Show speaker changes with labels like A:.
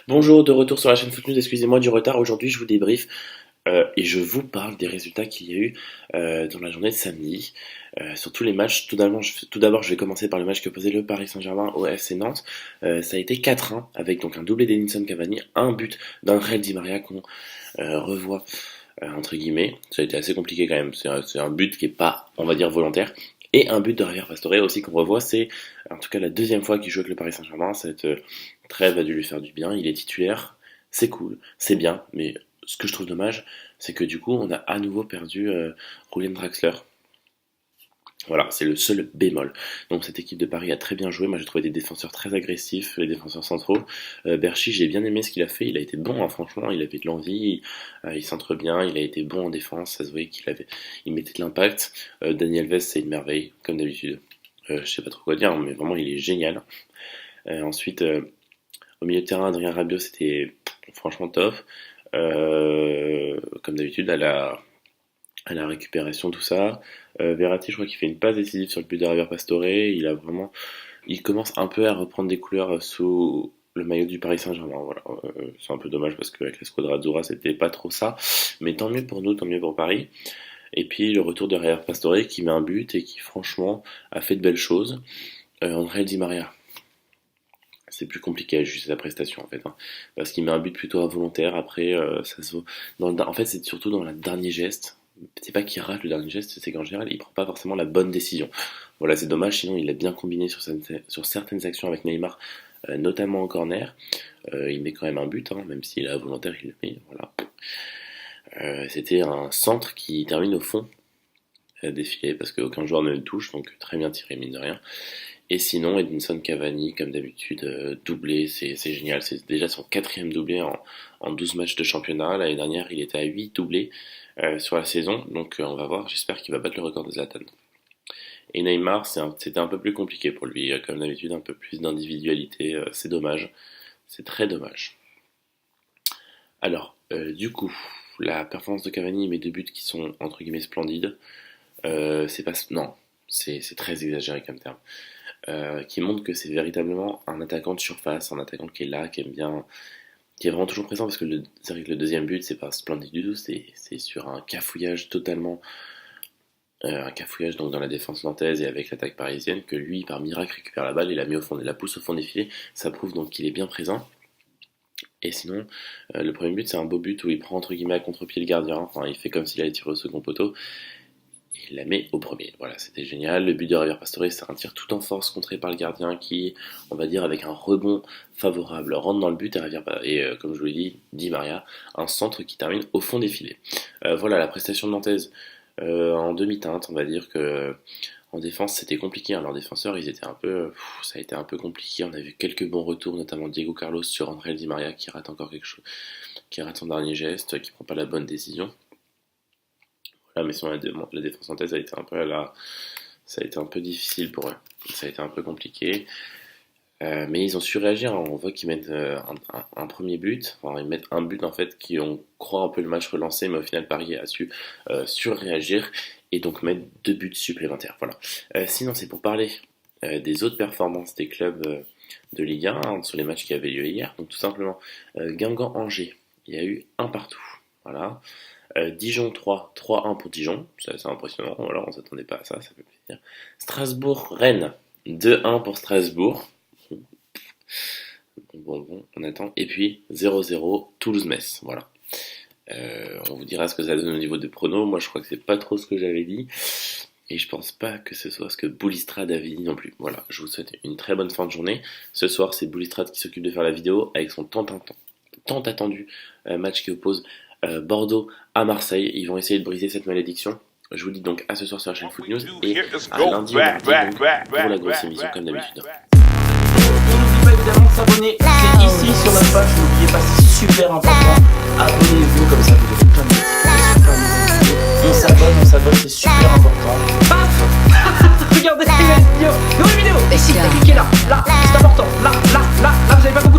A: Bonjour, de retour sur la chaîne Foot News, excusez-moi du retard, aujourd'hui je vous débriefe et je vous parle des résultats qu'il y a eu dans la journée de samedi sur tous les matchs. Tout d'abord, je vais commencer par le match que posait le Paris Saint-Germain au FC Nantes. Ça a été 4-1 avec donc un doublé d'Edinson Cavani, un but d'Angel Di Maria qu'on revoit entre guillemets. Ça a été assez compliqué quand même, c'est un but qui est pas, on va dire, volontaire. Et un but de Javier Pastore aussi qu'on revoit, c'est en tout cas la deuxième fois qu'il joue avec le Paris Saint-Germain. Cette trêve a dû lui faire du bien, il est titulaire, c'est cool, c'est bien, mais ce que je trouve dommage, c'est que du coup on a à nouveau perdu Julian Draxler. Voilà, c'est le seul bémol. Donc cette équipe de Paris a très bien joué, moi j'ai trouvé des défenseurs très agressifs, les défenseurs centraux. Berchi, j'ai bien aimé ce qu'il a fait, il a été bon, hein, franchement, il avait de l'envie, il centre bien, il a été bon en défense, ça se voyait il mettait de l'impact. Dani Alves, c'est une merveille, comme d'habitude. Je sais pas trop quoi dire, mais vraiment il est génial. Ensuite, au milieu de terrain, Adrien Rabiot, c'était franchement top. Comme d'habitude, à la récupération, tout ça. Verratti, je crois qu'il fait une passe décisive sur le but de Javier Pastore. Il commence un peu à reprendre des couleurs sous le maillot du Paris Saint-Germain. Voilà. C'est un peu dommage parce qu'avec la Squadra Azzurra, c'était pas trop ça. Mais tant mieux pour nous, tant mieux pour Paris. Et puis le retour de Javier Pastore qui met un but et qui franchement a fait de belles choses. Angel Di Maria. C'est plus compliqué à juger sa prestation en fait, hein, parce qu'il met un but plutôt involontaire. Après, ça se voit. En fait, c'est surtout dans le dernier geste. C'est pas qu'il rate le dernier geste, c'est qu'en général, il prend pas forcément la bonne décision. Voilà, c'est dommage. Sinon, il a bien combiné sur certaines actions avec Neymar, notamment en corner. Il met quand même un but, hein, même s'il est involontaire, il le met. Voilà. C'était un centre qui termine au fond des filets parce qu'aucun joueur ne le touche, donc très bien tiré mine de rien. Et sinon, Edinson Cavani, comme d'habitude, doublé, c'est génial. C'est déjà son 4e doublé en 12 matchs de championnat. L'année dernière, il était à 8 doublés sur la saison. Donc on va voir, j'espère qu'il va battre le record de Zlatan. Et Neymar, c'était un peu plus compliqué pour lui. Comme d'habitude, un peu plus d'individualité. C'est dommage. C'est très dommage. Alors, du coup, la performance de Cavani, il met 2 buts qui sont, entre guillemets, splendides. C'est très exagéré comme terme. Qui montre que c'est véritablement un attaquant de surface, un attaquant qui est là, qui aime bien, qui est vraiment toujours présent, parce que c'est vrai que le deuxième but, c'est pas splendide du tout, c'est sur un cafouillage totalement, un cafouillage donc dans la défense nantaise et avec l'attaque parisienne, que lui, par miracle, récupère la balle et la met au fond, et la pousse au fond des filets. Ça prouve donc qu'il est bien présent. Et sinon, le premier but, c'est un beau but où il prend entre guillemets à contre-pied le gardien, enfin il fait comme s'il allait tirer au second poteau. Il la met au premier. Voilà, c'était génial. Le but de Javier Pastore, c'est un tir tout en force contré par le gardien qui, on va dire, avec un rebond favorable, rentre dans le but et comme je vous l'ai dit, Di Maria, un centre qui termine au fond des filets. Voilà, la prestation de nantaise en demi-teinte. On va dire que en défense, c'était compliqué. Hein. Leurs défenseurs, ça a été un peu compliqué. On a vu quelques bons retours, notamment Diego Carlos sur Angel Di Maria qui rate encore quelque chose, qui rate son dernier geste, qui prend pas la bonne décision. Mais sinon la défense nantaise a été ça a été un peu difficile pour eux, ça a été un peu compliqué, mais ils ont su réagir. On voit qu'ils mettent un premier but, enfin ils mettent un but en fait on croit un peu le match relancé, mais au final Paris a su surréagir et donc mettre 2 buts supplémentaires. Voilà. Sinon c'est pour parler des autres performances des clubs de Ligue 1 hein, sur les matchs qui avaient lieu hier. Donc tout simplement Guingamp-Angers, il y a eu un partout, voilà. Dijon 3, 3-1 pour Dijon, c'est impressionnant, voilà, on s'attendait pas à ça fait plaisir. Strasbourg-Rennes, 2-1 pour Strasbourg. Bon, on attend. Et puis 0-0 Toulouse-Metz, voilà. On vous dira ce que ça donne au niveau des pronos. Moi je crois que c'est pas trop ce que j'avais dit. Et je pense pas que ce soit ce que Boulistrade avait dit non plus. Voilà, je vous souhaite une très bonne fin de journée. Ce soir c'est Boulistrade qui s'occupe de faire la vidéo avec son tant attendu match qui oppose Bordeaux à Marseille. Ils vont essayer de briser cette malédiction. Je vous dis donc à ce soir sur la chaîne Foot News et à lundi ou mardi donc, pour la grosse émission comme d'habitude.
B: N'oubliez pas évidemment de s'abonner, c'est ici sur notre page, n'oubliez pas, c'est super important. Abonnez-vous comme ça vous aurez plein de notifications. On s'abonne, c'est super important. Paf. Regardez la vidéo, nouvelle vidéo. Et si vous cliquez là, c'est important. Là, vous avez pas beaucoup